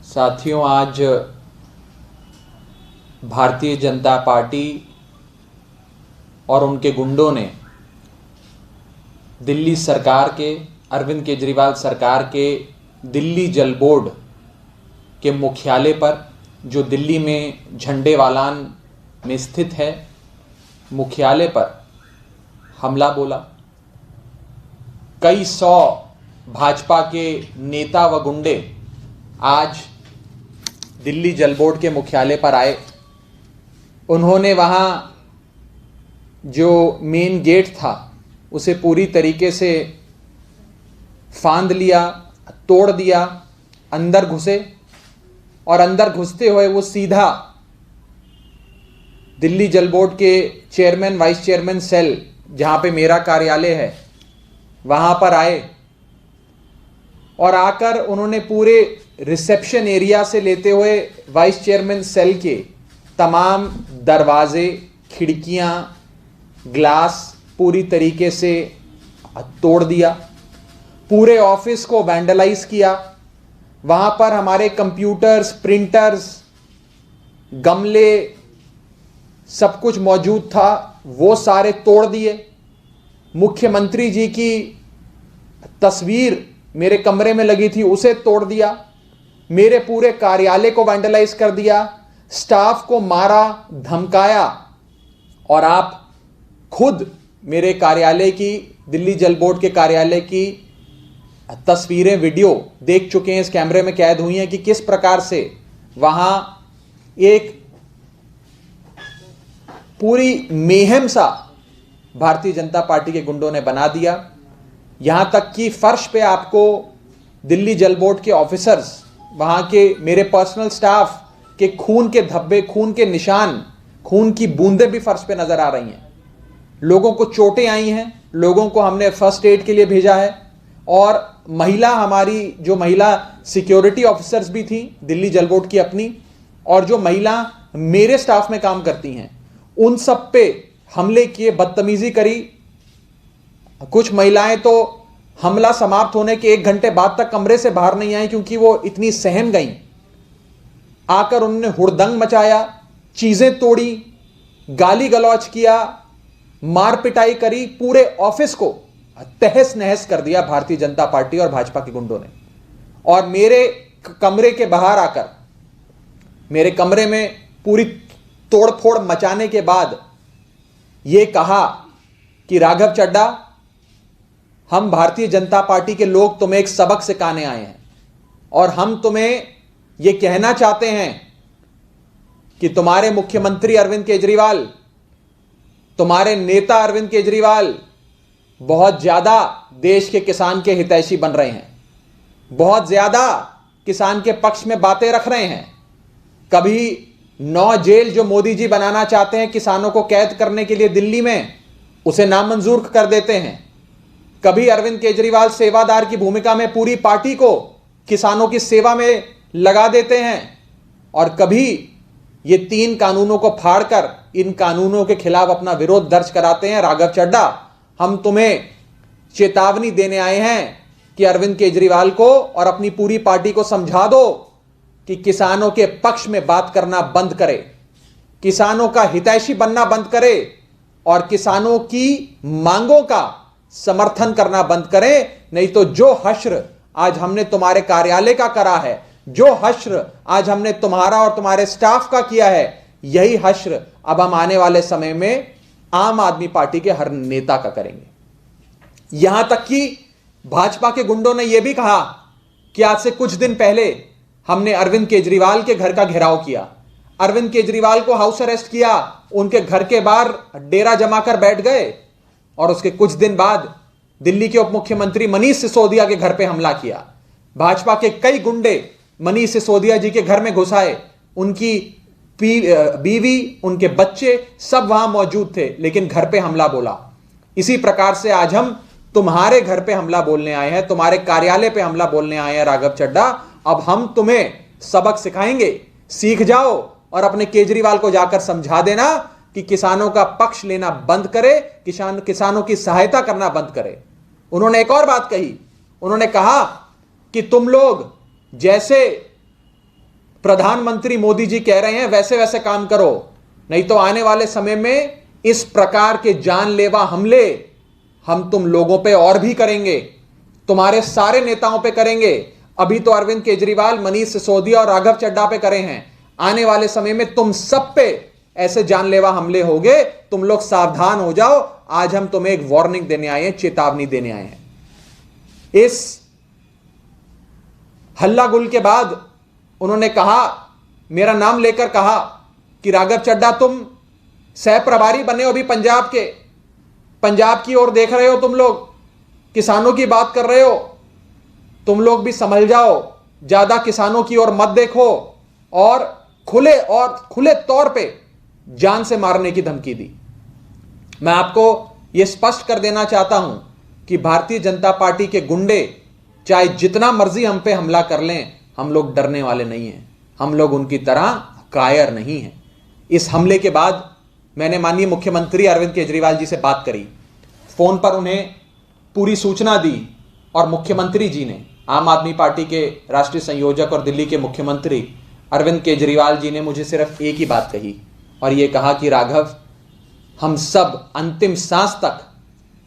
साथियों, आज भारतीय जनता पार्टी और उनके गुंडों ने दिल्ली सरकार के, अरविंद केजरीवाल सरकार के दिल्ली जल बोर्ड के मुख्यालय पर, जो दिल्ली में झंडेवालान में स्थित है, मुख्यालय पर हमला बोला। कई सौ भाजपा के नेता व गुंडे आज दिल्ली जल बोर्ड के मुख्यालय पर आए। उन्होंने वहां जो मेन गेट था उसे पूरी तरीके से फांद लिया, तोड़ दिया, अंदर घुसे और अंदर घुसते हुए वो सीधा दिल्ली जल बोर्ड के चेयरमैन, वाइस चेयरमैन सेल, जहां पे मेरा कार्यालय है, वहां पर आए और आकर उन्होंने पूरे रिसेप्शन एरिया से लेते हुए वाइस चेयरमैन सेल के तमाम दरवाजे, खिड़कियां, ग्लास पूरी तरीके से तोड़ दिया। पूरे ऑफिस को वैंडलाइज किया। वहां पर हमारे कंप्यूटर्स, प्रिंटर्स, गमले, सब कुछ मौजूद था, वो सारे तोड़ दिए। मुख्यमंत्री जी की तस्वीर मेरे कमरे में लगी थी, उसे तोड़ दिया। मेरे पूरे कार्यालय को वैंडलाइज कर दिया। स्टाफ को मारा, धमकाया और आप खुद मेरे कार्यालय की, दिल्ली जल बोर्ड के कार्यालय की तस्वीरें, वीडियो देख चुके हैं, इस कैमरे में कैद हुई हैं कि किस प्रकार से वहां एक पूरी मेहम सा भारतीय जनता पार्टी के गुंडों ने बना दिया। यहां तक कि फर्श पे आपको दिल्ली जल बोर्ड के ऑफिसर्स, वहां के मेरे पर्सनल स्टाफ के खून के धब्बे, खून के निशान, खून की बूंदें भी फर्श पे नजर आ रही हैं। लोगों को चोटें आई हैं, लोगों को हमने फर्स्ट एड के लिए भेजा है। और महिला, हमारी जो महिला सिक्योरिटी ऑफिसर्स भी थी दिल्ली जल बोर्ड की अपनी, और जो महिला मेरे स्टाफ में काम करती हैं, उन सब पे हमले किए, बदतमीजी करी। कुछ महिलाएं तो हमला समाप्त होने के 1 घंटे बाद तक कमरे से बाहर नहीं आई, क्योंकि वो इतनी सहम गईं। आकर उन्होंने हुड़दंग मचाया, चीजें तोड़ी, गाली गलौज किया, मार पिटाई करी। पूरे ऑफिस को तहस नहस कर दिया भारतीय जनता पार्टी और भाजपा के गुंडों ने। और मेरे कमरे के बाहर आकर, मेरे कमरे में पूरी तोड़फोड़ मचाने के बाद यह कहा कि राघव चड्ढा, हम भारतीय जनता पार्टी के लोग तुम्हें एक सबक सिखाने आए हैं और हम तुम्हें यह कहना चाहते हैं कि तुम्हारे मुख्यमंत्री अरविंद केजरीवाल, तुम्हारे नेता अरविंद केजरीवाल बहुत ज्यादा देश के किसान के हितैषी बन रहे हैं, बहुत ज्यादा किसान के पक्ष में बातें रख रहे हैं। कभी 9 जेल जो मोदी जी बनाना चाहते हैं किसानों को कैद करने के लिए दिल्ली में, उसे नामंजूर कर देते हैं। कभी अरविंद केजरीवाल सेवादार की भूमिका में पूरी पार्टी को किसानों की सेवा में लगा देते हैं, और कभी ये 3 कानूनों को फाड़कर इन कानूनों के खिलाफ अपना विरोध दर्ज कराते हैं। राघव चड्ढा, हम तुम्हें चेतावनी देने आए हैं कि अरविंद केजरीवाल को और अपनी पूरी पार्टी को समझा दो कि किसानों के पक्ष में बात करना बंद करे, किसानों का हितैषी बनना बंद करे और किसानों की मांगों का समर्थन करना बंद करें। नहीं तो जो हश्र आज हमने तुम्हारे कार्यालय का करा है, जो हश्र आज हमने तुम्हारा और तुम्हारे स्टाफ का किया है, यही हश्र अब हम आने वाले समय में आम आदमी पार्टी के हर नेता का करेंगे। यहां तक कि भाजपा के गुंडों ने यह भी कहा कि आज से कुछ दिन पहले हमने अरविंद केजरीवाल के घर का घेराव किया, अरविंद केजरीवाल को हाउस अरेस्ट किया, उनके घर के बाहर डेरा जमाकर बैठ गए और उसके कुछ दिन बाद दिल्ली के उप मुख्यमंत्री मनीष सिसोदिया के घर पे हमला किया। भाजपा के कई गुंडे मनीष सिसोदिया जी के घर में घुस आए, उनकी बीवी, उनके बच्चे सब वहां मौजूद थे, लेकिन घर पे हमला बोला। इसी प्रकार से आज हम तुम्हारे घर पे हमला बोलने आए हैं, तुम्हारे कार्यालय पे हमला बोलने आए हैं। राघव चड्ढा, अब हम तुम्हें सबक सिखाएंगे, सीख जाओ और अपने केजरीवाल को जाकर समझा देना कि किसानों का पक्ष लेना बंद करे, किसानों की सहायता करना बंद करे। उन्होंने एक और बात कही, उन्होंने कहा कि तुम लोग जैसे प्रधानमंत्री मोदी जी कह रहे हैं वैसे वैसे काम करो, नहीं तो आने वाले समय में इस प्रकार के जानलेवा हमले हम तुम लोगों पे और भी करेंगे, तुम्हारे सारे नेताओं पे करेंगे। अभी तो अरविंद केजरीवाल, मनीष सिसोदिया और राघव चड्ढा पे करे हैं, आने वाले समय में तुम सब पे ऐसे जानलेवा हमले होंगे, तुम लोग सावधान हो जाओ। आज हम तुम्हें एक वार्निंग देने आए हैं, चेतावनी देने आए हैं। इस हल्ला गुल के बाद उन्होंने कहा, मेरा नाम लेकर कहा कि राघव चड्ढा तुम सह प्रभारी बने हो अभी पंजाब के, पंजाब की ओर देख रहे हो, तुम लोग किसानों की बात कर रहे हो, तुम लोग भी संभल जाओ, ज्यादा किसानों की ओर मत देखो। और खुले तौर पे जान से मारने की धमकी दी। मैं आपको यह स्पष्ट कर देना चाहता हूं कि भारतीय जनता पार्टी के गुंडे चाहे जितना मर्जी हम पे हमला कर लें, हम लोग डरने वाले नहीं हैं, हम लोग उनकी तरह कायर नहीं हैं। इस हमले के बाद मैंने माननीय मुख्यमंत्री अरविंद केजरीवाल जी से बात करी, फोन पर उन्हें पूरी सूचना दी और मुख्यमंत्री जी ने, आम आदमी पार्टी के राष्ट्रीय संयोजक और दिल्ली के मुख्यमंत्री अरविंद केजरीवाल जी ने मुझे सिर्फ एक ही बात कही और यह कहा कि राघव, हम सब अंतिम सांस तक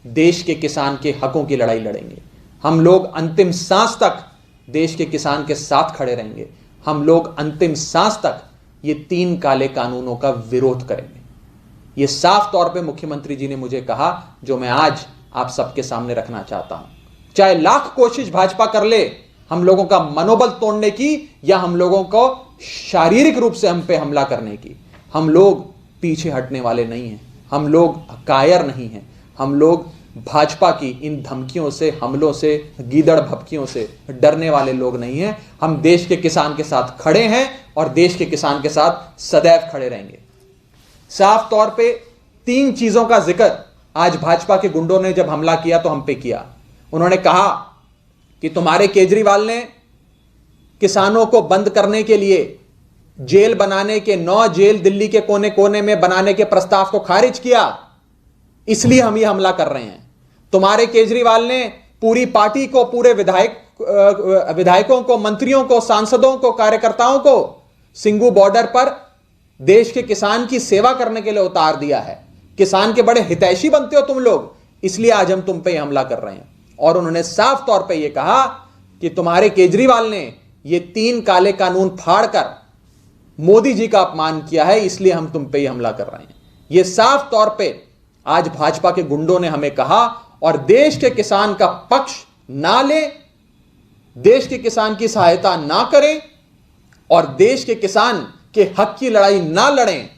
देश के किसान के हकों की लड़ाई लड़ेंगे, हम लोग अंतिम सांस तक देश के किसान के साथ खड़े रहेंगे, हम लोग अंतिम सांस तक ये 3 काले कानूनों का विरोध करेंगे। ये साफ तौर पे मुख्यमंत्री जी ने मुझे कहा, जो मैं आज आप सबके सामने रखना चाहता हूं। चाहे लाख कोशिश भाजपा कर ले हम लोगों का मनोबल तोड़ने की या हम लोगों को शारीरिक रूप से हम पे हमला करने की, हम लोग पीछे हटने वाले नहीं हैं, हम लोग कायर नहीं हैं, हम लोग भाजपा की इन धमकियों से, हमलों से, गीदड़ भभकियों से डरने वाले लोग नहीं हैं। हम देश के किसान के साथ खड़े हैं और देश के किसान के साथ सदैव खड़े रहेंगे। साफ तौर पे 3 चीजों का जिक्र आज भाजपा के गुंडों ने जब हमला किया तो हम पे किया। उन्होंने कहा कि तुम्हारे केजरीवाल ने किसानों को बंद करने के लिए जेल बनाने के 9 जेल दिल्ली के कोने कोने में बनाने के प्रस्ताव को खारिज किया, इसलिए हम ये हमला कर रहे हैं। तुम्हारे केजरीवाल ने पूरी पार्टी को, पूरे विधायकों को, मंत्रियों को, सांसदों को, कार्यकर्ताओं को सिंगू बॉर्डर पर देश के किसान की सेवा करने के लिए उतार दिया है। किसान के बड़े हितैषी बनते हो तुम लोग, इसलिए आज हम तुम पे हमला कर रहे हैं। और उन्होंने साफ तौर पे यह कहा कि तुम्हारे केजरीवाल ने ये 3 काले कानून फाड़कर मोदी जी का अपमान किया है, इसलिए हम तुम पे ही हमला कर रहे हैं। यह साफ तौर पे आज भाजपा के गुंडों ने हमें कहा और देश के किसान का पक्ष ना ले, देश के किसान की सहायता ना करें और देश के किसान के हक की लड़ाई ना लड़ें,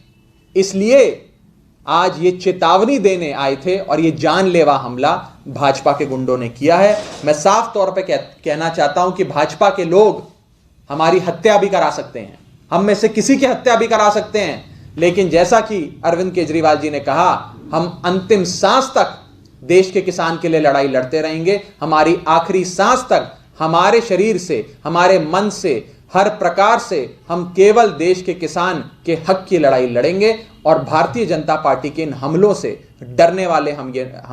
इसलिए आज ये चेतावनी देने आए थे और ये जानलेवा हमला भाजपा के गुंडों ने किया है। मैं साफ तौर पे कहना चाहता हूं कि भाजपा के लोग हमारी हत्या भी करा सकते हैं, हम में से किसी की हत्या भी करा सकते हैं, लेकिन जैसा कि अरविंद केजरीवाल जी ने कहा, हम अंतिम सांस तक देश के किसान के लिए लड़ाई लड़ते रहेंगे। हमारी आखिरी सांस तक हमारे शरीर से, हमारे मन से, हर प्रकार से हम केवल देश के किसान के हक की लड़ाई लड़ेंगे और भारतीय जनता पार्टी के इन हमलों से डरने वाले हम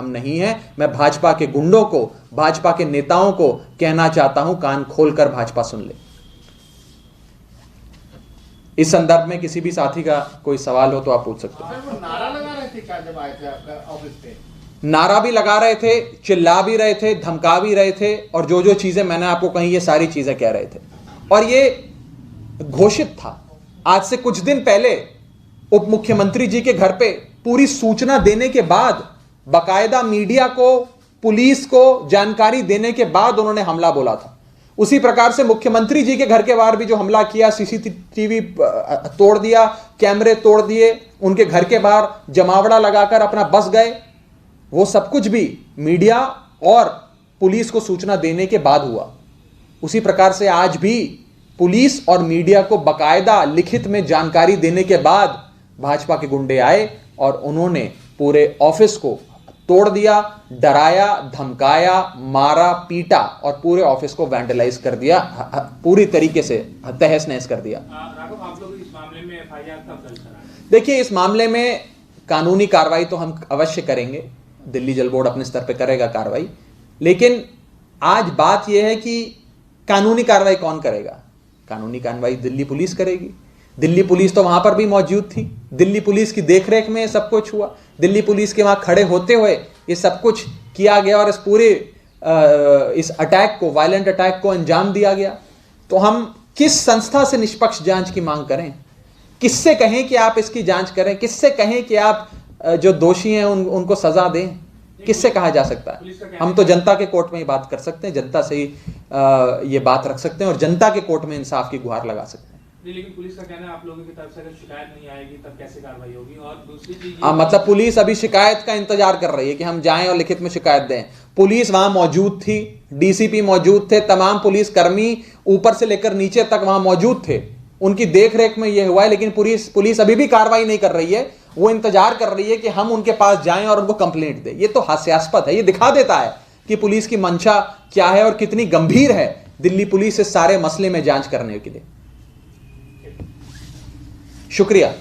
नहीं हैं। मैं भाजपा के गुंडों को, भाजपा के नेताओं को कहना चाहता हूं, कान खोलकर भाजपा सुन ले। इस संदर्भ में किसी भी साथी का कोई सवाल हो तो आप पूछ सकते हैं। नारा लगा रहे थे क्या जब आए थे आपका ऑफिस पे? नारा भी लगा रहे थे, चिल्ला भी रहे थे, धमका भी रहे थे और जो जो चीजें मैंने आपको कही, ये सारी चीजें कह रहे थे। और ये घोषित था। आज से कुछ दिन पहले उप मुख्यमंत्री जी के घर पे पूरी सूचना देने के बाद, बाकायदा मीडिया को, पुलिस को जानकारी देने के बाद उन्होंने हमला बोला था। उसी प्रकार से मुख्यमंत्री जी के घर के बाहर भी जो हमला किया, सीसीटीवी तोड़ दिया, कैमरे तोड़ दिए, उनके घर के बाहर जमावड़ा लगाकर अपना बस गए, वो सब कुछ भी मीडिया और पुलिस को सूचना देने के बाद हुआ। उसी प्रकार से आज भी पुलिस और मीडिया को बकायदा लिखित में जानकारी देने के बाद भाजपा के गुंडे आए और उन्होंने पूरे ऑफिस को तोड़ दिया, डराया, धमकाया, मारा, पीटा और पूरे ऑफिस को वैंडलाइज कर दिया, पूरी तरीके से तहस नहस कर दिया। राघव, आप लोग इस मामले में एफआईआर कब दर्ज कराएंगे? देखिए, इस मामले में कानूनी कार्रवाई तो हम अवश्य करेंगे, दिल्ली जल बोर्ड अपने स्तर पर करेगा कार्रवाई, लेकिन आज बात यह है कि कानूनी कार्रवाई कौन करेगा? कानूनी कार्रवाई दिल्ली पुलिस करेगी। दिल्ली पुलिस तो वहां पर भी मौजूद थी, दिल्ली पुलिस की देखरेख में सब कुछ हुआ, दिल्ली पुलिस के वहां खड़े होते हुए ये सब कुछ किया गया और इस पूरे इस अटैक को, वायलेंट अटैक को अंजाम दिया गया। तो हम किस संस्था से निष्पक्ष जांच की मांग करें? किससे कहें कि आप इसकी जांच करें? किससे कहें कि आप जो दोषी हैं उनको सजा दें? किससे कहा जा सकता है? हम तो जनता के कोर्ट में ही बात कर सकते हैं, जनता से ही ये बात रख सकते हैं और जनता के कोर्ट में इंसाफ की गुहार लगा सकते हैं। लेकिन पुलिस का कहना है आप लोगों की तरफ से अगर शिकायत नहीं आएगी तब कैसे कार्रवाई होगी? और दूसरी चीज, मतलब पुलिस अभी शिकायत का इंतजार कर रही है कि हम जाएं और लिखित में शिकायत दें। पुलिस वहां मौजूद थी, डीसीपी मौजूद थे, तमाम पुलिस कर्मी ऊपर से लेकर नीचे तक वहां मौजूद थे, उनकी देखरेख में यह हुआ है। लेकिन पुलिस अभी भी कार्रवाई नहीं कर रही है, वो इंतजार कर रही है कि हम उनके पास जाएं और उनको कंप्लेंट दें। ये तो हास्यास्पद है, ये दिखा देता है कि पुलिस की मंशा क्या है और कितनी गंभीर है दिल्ली पुलिस इस सारे मसले में जांच करने के लिए। शुक्रिया।